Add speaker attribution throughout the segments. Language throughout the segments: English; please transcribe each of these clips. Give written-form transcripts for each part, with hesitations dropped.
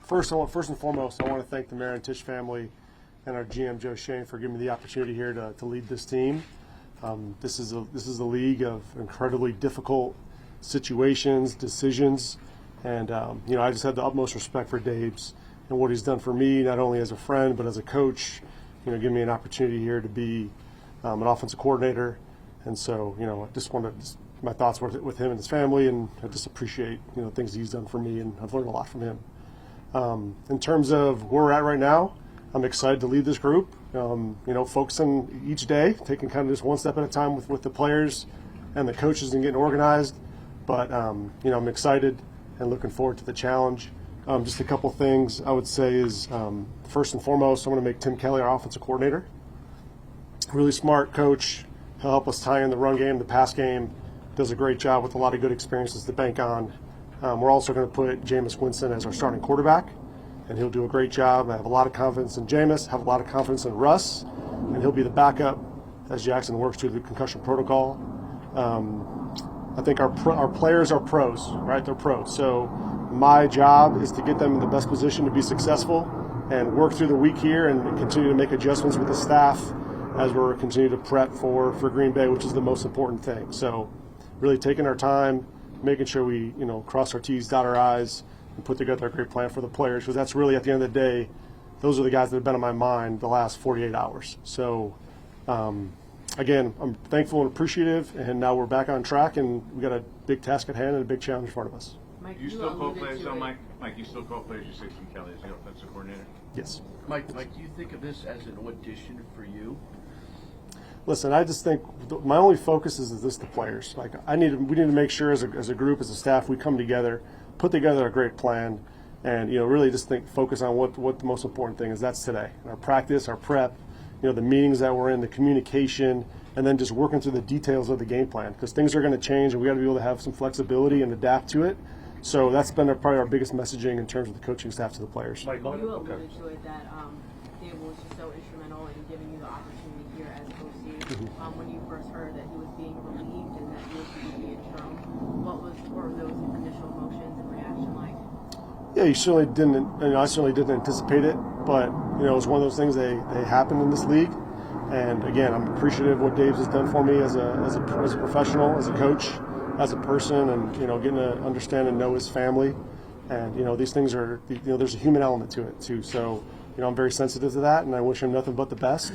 Speaker 1: First and foremost, I want to thank the Marion Tisch family and our GM Joe Shane for giving me the opportunity here to lead this team. This is a league of incredibly difficult situations, decisions, and I just have the utmost respect for Dabes and what he's done for me, not only as a friend but as a coach. Giving me an opportunity here to be an offensive coordinator, and so I just wanted my thoughts were with him and his family, and I just appreciate things he's done for me, and I've learned a lot from him. In terms of where we're at right now, I'm excited to lead this group. Focusing each day, taking kind of just one step at a time with the players and the coaches and getting organized. But I'm excited and looking forward to the challenge. Just a couple things I would say is first and foremost, I'm going to make Tim Kelly our offensive coordinator. Really smart coach. He'll help us tie in the run game, the pass game. Does a great job with a lot of good experiences to bank on. We're also going to put Jameis Winston as our starting quarterback, and he'll do a great job. I have a lot of confidence in Jameis, have a lot of confidence in Russ, and he'll be the backup as Jaxson works through the concussion protocol. I think our players are pros, right? They're pros. So my job is to get them in the best position to be successful and work through the week here and continue to make adjustments with the staff as we're continuing to prep for Green Bay, which is the most important thing. So really taking our time, making sure we cross our T's, dot our I's, and put together a great plan for the players, because that's really, at the end of the day, those are the guys that have been on my mind the last 48 hours. So again, I'm thankful and appreciative, and now we're back on track, and we got a big task at hand and a big challenge in front of us.
Speaker 2: Mike, you still call plays, Mike, you still call plays. You say Tim Kelly is the offensive coordinator.
Speaker 1: Yes.
Speaker 3: Mike, do you think of this as an audition for you?
Speaker 1: Listen, I just think my only focus is the players. We need to make sure as a group, as a staff, we come together, put together a great plan, and really just focus on what the most important thing is. That's today. Our practice, our prep, the meetings that we're in, the communication, and then just working through the details of the game plan, because things are going to change, and we got to be able to have some flexibility and adapt to it. So that's been probably our biggest messaging in terms of the coaching staff to the players.
Speaker 4: You alluded to it that Daboll was just so instrumental in giving you the opportunity here as OC. When you first heard that he was being relieved and that he was going to be interim, what were those initial emotions and reaction like?
Speaker 1: Yeah, you certainly didn't. I certainly didn't anticipate it, but it was one of those things. They happen in this league, and again, I'm appreciative of what Dave's has done for me as a professional, as a coach, as a person, and getting to understand and know his family, and these things are there's a human element to it too. So I'm very sensitive to that, and I wish him nothing but the best,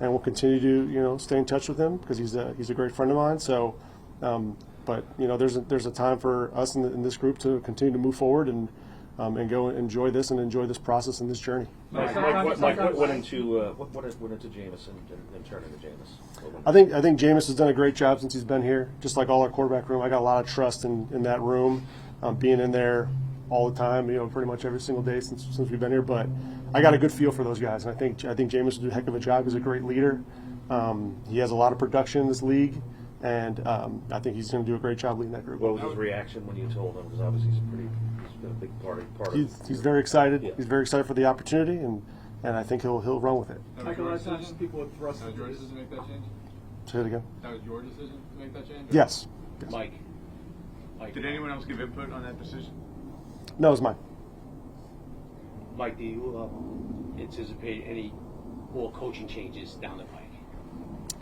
Speaker 1: and we'll continue to stay in touch with him because he's a great friend of mine. So, but there's a time for us in this group to continue to move forward and go enjoy this process and this journey.
Speaker 5: Mike, what went into Jameis and turning to Jameis?
Speaker 1: I think Jameis has done a great job since he's been here. Just like all our quarterback room, I got a lot of trust in that room, being in there all the time. Pretty much every single day since we've been here. But I got a good feel for those guys, and I think Jameis will do a heck of a job. He's a great leader. He has a lot of production in this league, and I think he's going to do a great job leading that group.
Speaker 5: What was his reaction when you told him? Because obviously he's been a big part of it.
Speaker 1: He's very excited.
Speaker 5: Yeah.
Speaker 1: He's very excited for the opportunity, and I think he'll run with it.
Speaker 6: Michael, that's not just people with thrust.
Speaker 2: That was your decision to make that change?
Speaker 1: Say it again.
Speaker 2: That was your decision to make that change?
Speaker 1: Yes.
Speaker 5: Mike.
Speaker 2: Did anyone else give input on that decision?
Speaker 1: No, it was mine.
Speaker 7: Mike, do you anticipate any more coaching changes down the pike?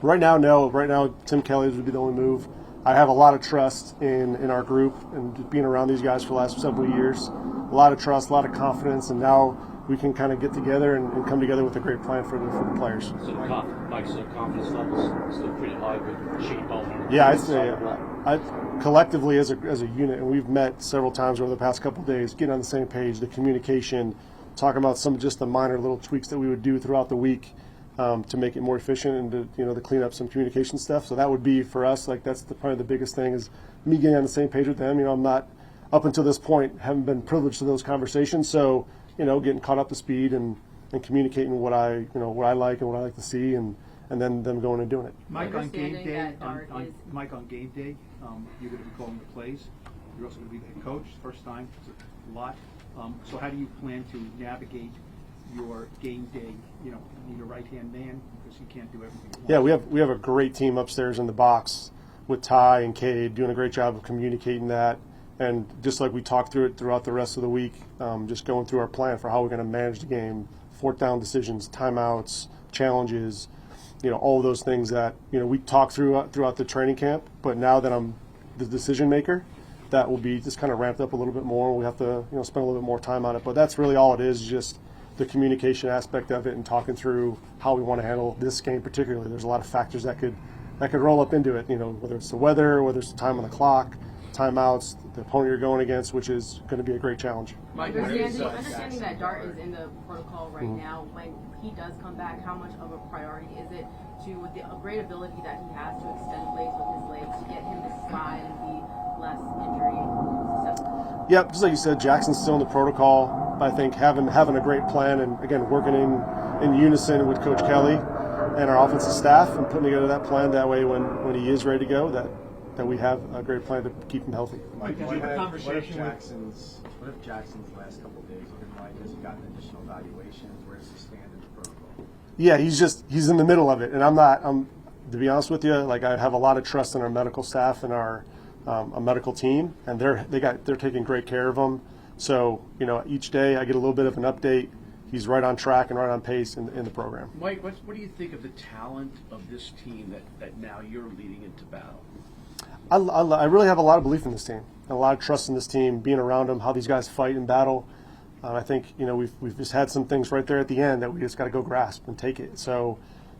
Speaker 1: Right now, no. Right now, Tim Kelly's would be the only move. I have a lot of trust in our group and being around these guys for the last several years. A lot of trust, a lot of confidence, and now we can kind of get together and come together with a great plan for the players.
Speaker 7: So Mike's confidence levels still pretty high with Shane Bowman.
Speaker 1: Yeah, I'd say collectively as a unit, and we've met several times over the past couple of days, getting on the same page, the communication, talking about just the minor little tweaks that we would do throughout the week to make it more efficient and to clean up some communication stuff. So that would be for us, that's probably the biggest thing is me getting on the same page with them. I'm not, up until this point, haven't been privileged to those conversations. So getting caught up to speed and communicating what I like and what I like to see, and then them going and doing it.
Speaker 6: Mike, on game day,
Speaker 4: Mike,
Speaker 6: on game day, you're going to be calling the plays. You're also going to be the head coach, first time, it's a lot. So how do you plan to navigate your game day? You need a right-hand man because you can't do everything at once.
Speaker 1: Yeah, we have a great team upstairs in the box with Ty and Cade doing a great job of communicating that And just like we talked through it throughout the rest of the week, just going through our plan for how we're going to manage the game, fourth down decisions, timeouts, challenges, all of those things that, we talked throughout the training camp. But now that I'm the decision maker, that will be just kind of ramped up a little bit more. We have to, spend a little bit more time on it. But that's really all it is, just the communication aspect of it and talking through how we want to handle this game particularly. There's a lot of factors that could roll up into it, whether it's the weather, whether it's the time on the clock, timeouts, the opponent you're going against, which is going to be a great challenge.
Speaker 3: Mike,
Speaker 4: Understanding that Dart is in the protocol right now, when he does come back, how much of a priority is it to, with the great ability that he has to extend plays with his legs, to get him to slide and be less injury susceptible?
Speaker 1: Yep, just like you said, Jackson's still in the protocol. I think having a great plan and, again, working in unison with Coach Kelly and our offensive staff and putting together that plan, that way when he is ready to go, that we have a great plan to keep him healthy.
Speaker 8: Mike, what if Jackson's last couple of days looking like? Has he gotten additional evaluations? Where does he stand in the protocol?
Speaker 1: Yeah, he's in the middle of it, and to be honest with you, like, I have a lot of trust in our medical staff and our a medical team, and they're taking great care of him. So each day I get a little bit of an update. He's right on track and right on pace in the program.
Speaker 3: Mike, what do you think of the talent of this team that now you're leading into battle?
Speaker 1: I really have a lot of belief in this team and a lot of trust in this team, being around them, how these guys fight in battle. I think we've just had some things right there at the end that we just got to go grasp and take it. So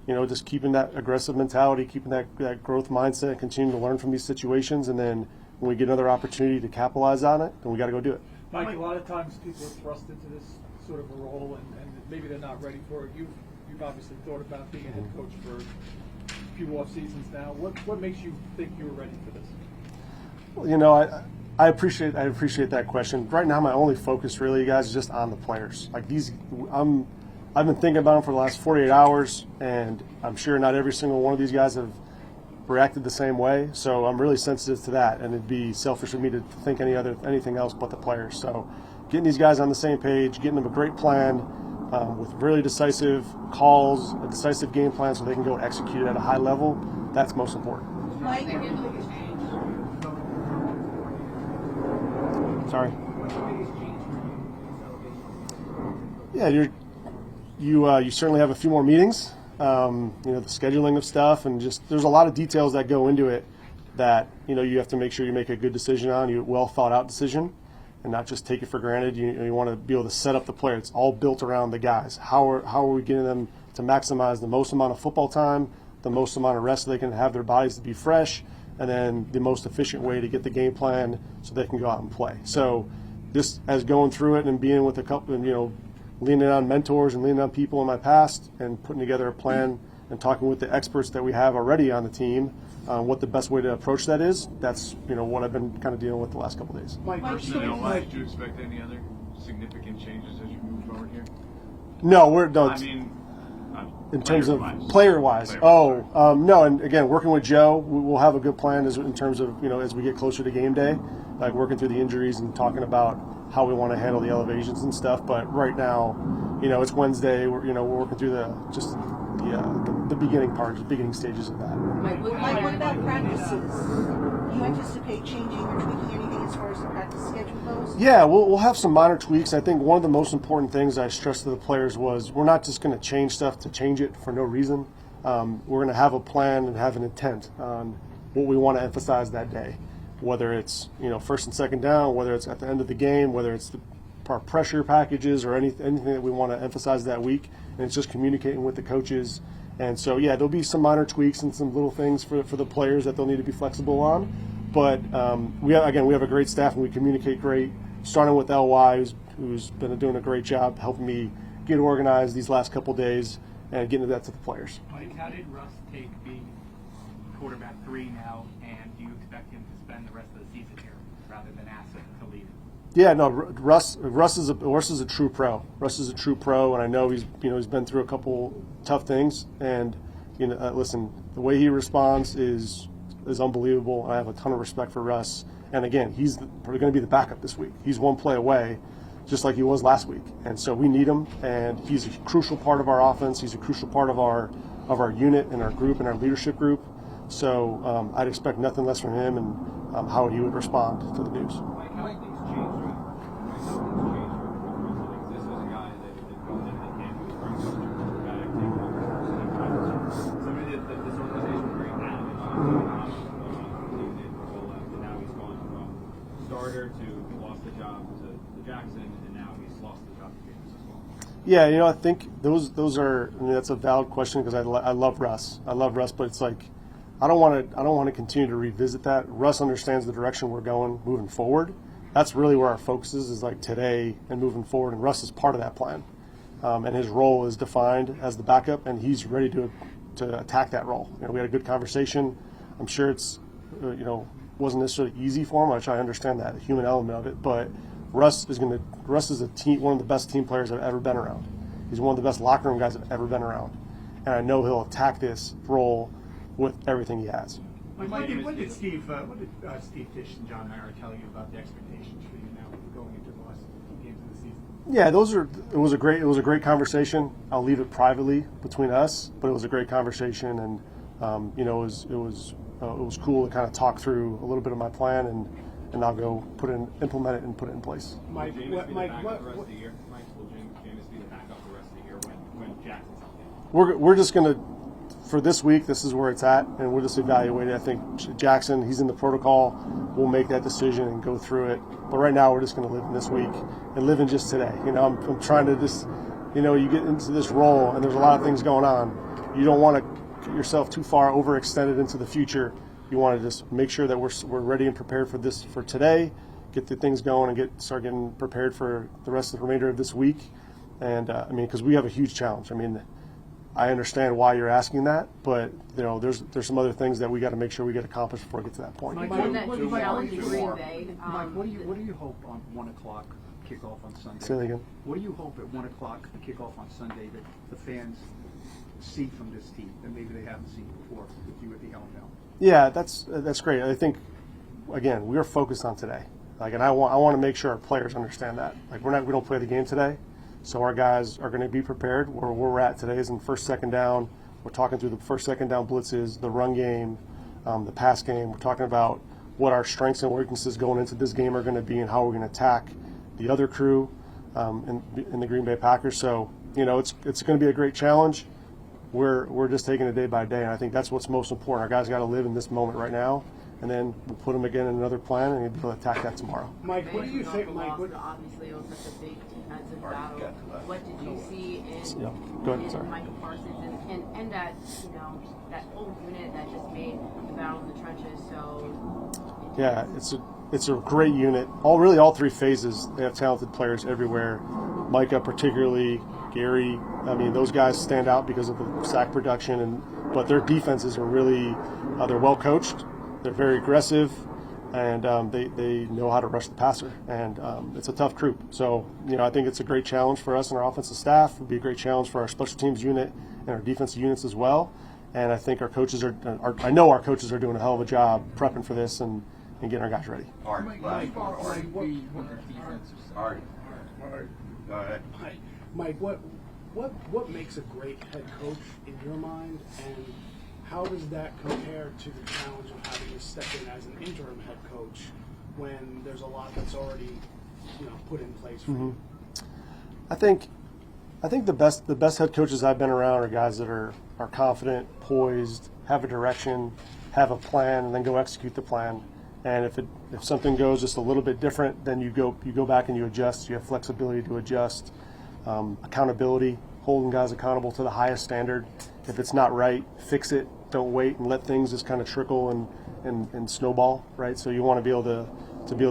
Speaker 1: just keeping that aggressive mentality, keeping that growth mindset, continuing to learn from these situations, and then when we get another opportunity to capitalize on it, then we got to go do it.
Speaker 9: Mike, a lot of times people are thrust into this sort of a role, and maybe they're not ready for it. You've obviously thought about being a head coach for a few off seasons now. What makes you think you're ready for this?
Speaker 1: Well, I appreciate that question. Right now, my only focus really, you guys, is just on the players. Like I've been thinking about them for the last 48 hours, and I'm sure not every single one of these guys have reacted the same way. So I'm really sensitive to that, and it'd be selfish of me to think anything else but the players. So getting these guys on the same page, getting them a great plan with really decisive calls, a decisive game plan, so they can go execute it at a high level. That's most important.
Speaker 4: Mike,
Speaker 1: Sorry. Yeah, you certainly have a few more meetings. The scheduling of stuff, and just there's a lot of details that go into it that you have to make sure you make a good decision on, a well thought out decision, and not just take it for granted. You want to be able to set up the player. It's all built around the guys. How are we getting them to maximize the most amount of football time, the most amount of rest so they can have their bodies to be fresh, and then the most efficient way to get the game plan so they can go out and play. So just as going through it and being with a couple, leaning on mentors and leaning on people in my past and putting together a plan and talking with the experts that we have already on the team, what the best way to approach that is, that's what I've been kind of dealing with the last couple of days.
Speaker 2: Mike, personnel-wise, do you expect any other significant changes as you move forward here?
Speaker 1: No, in terms of player-wise. No, and again, working with Joe, we'll have a good plan in terms of, as we get closer to game day, like working through the injuries and talking about how we want to handle the elevations and stuff. But right now, it's Wednesday. We're working through the beginning stages of that.
Speaker 10: Mike, what about practices? Do you anticipate changing or tweaking anything as far as the practice schedule goes?
Speaker 1: Yeah, we'll have some minor tweaks. I think one of the most important things I stressed to the players was we're not just going to change stuff to change it for no reason. We're going to have a plan and have an intent on what we want to emphasize that day, whether it's first and second down, whether it's at the end of the game, whether it's our pressure packages or anything that we want to emphasize that week, and it's just communicating with the coaches. And so, yeah, there'll be some minor tweaks and some little things for the players that they'll need to be flexible on. But we have a great staff and we communicate great, starting with LY, who's been doing a great job helping me get organized these last couple days and getting that to the players.
Speaker 11: Mike, how did Russ take being quarterback 3 now, and do you expect him to spend the rest of the season here rather than ask him to leave?
Speaker 1: Yeah, no, Russ is a true pro. Russ is a true pro, and I know he's been through a couple tough things, and listen, the way he responds is unbelievable. I have a ton of respect for Russ, and again, he's probably going to be the backup this week. He's one play away, just like he was last week, and so we need him, and he's a crucial part of our offense. He's a crucial part of our unit and our group and our leadership group. So I'd expect nothing less from him and how he would respond to the news.
Speaker 9: Mike, Jaxson, and now he's lost the job to James as well.
Speaker 1: Yeah, you know, I think those are. I mean, that's a valid question because I love Russ. I love Russ, but it's like I don't want to continue to revisit that. Russ understands the direction we're going moving forward. That's really where our focus is like today and moving forward. And Russ is part of that plan, and his role is defined as the backup, and he's ready to attack that role. You know, we had a good conversation. I'm sure it's wasn't necessarily easy for him, which I understand that human element of it, but Russ is one of the best team players I've ever been around. He's one of the best locker room guys I've ever been around, and I know he'll attack this role with everything he has.
Speaker 9: What did Steve Tisch and John Mara tell you about the expectations for you now going into the last few games of the season?
Speaker 1: Yeah, it was a great conversation. I'll leave it privately between us, but it was a great conversation, and it was cool to kind of talk through a little bit of my plan, and I'll go implement it and put it in place.
Speaker 9: Mike,
Speaker 2: Will James be the backup the rest of the year? Mike, will James be the backup the rest of the year when Jackson's out?
Speaker 1: We're just going to, for this week, this is where it's at, and we'll just evaluate it. I think Jaxson, he's in the protocol. We'll make that decision and go through it. But right now, we're just going to live in this week and live in just today. You know, I'm trying to just, you get into this role, and there's a lot of things going on. You don't want to get yourself too far overextended into the future. You want to just make sure that we're ready and prepared for today, get the things going, and start getting prepared for the rest of the remainder of this week. And because we have a huge challenge. I mean, I understand why you're asking that, but there's some other things that we got to make sure we get accomplished before we get to that point.
Speaker 6: Mike,
Speaker 4: What do
Speaker 6: you hope on 1 o'clock kickoff on Sunday?
Speaker 1: Say that again.
Speaker 6: What do you hope at 1 o'clock kickoff on Sunday that the fans see from this team that maybe they haven't seen before with you at the helm now?
Speaker 1: Yeah, that's great. I think again we are focused on today. And I want to make sure our players understand that. We don't play the game today, so our guys are going to be prepared. Where we're at today is in first, second down. We're talking through the first, second down blitzes, the run game, the pass game. We're talking about what our strengths and weaknesses going into this game are going to be and how we're going to attack the other crew in the Green Bay Packers. So it's going to be a great challenge. We're just taking it day by day, and I think that's what's most important. Our guys got to live in this moment right now, and then we'll put them again in another plan, and we'll be able to attack that tomorrow.
Speaker 9: Mike, what do you think, Mike?
Speaker 4: Obviously, it was such a big defensive battle. What did you see in Michael Parsons and that that whole unit that just made the battle in the trenches so?
Speaker 1: Yeah, it's a great unit. All three phases. They have talented players everywhere. Micah particularly. Gary, those guys stand out because of the sack production, but their defenses are really they're well coached. They're very aggressive, and they know how to rush the passer. And it's a tough group. So I think it's a great challenge for us and our offensive staff. It'll be a great challenge for our special teams unit and our defensive units as well. And I think our coaches I know our coaches are doing a hell of a job prepping for this and getting our guys ready.
Speaker 9: Mike, what makes a great head coach in your mind, and how does that compare to the challenge of having to step in as an interim head coach when there's a lot that's already put in place for you?
Speaker 1: I think the best head coaches I've been around are guys that are confident, poised, have a direction, have a plan, and then go execute the plan. And if something goes just a little bit different, then you go back and you adjust. You have flexibility to adjust. Accountability, holding guys accountable to the highest standard. If it's not right, fix it. Don't wait and let things just kind of trickle and snowball, right? So you want to be able to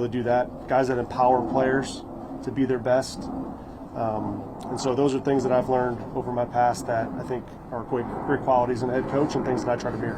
Speaker 1: do that. Guys that empower players to be their best. And so those are things that I've learned over my past that I think are great qualities in a head coach and things that I try to mirror.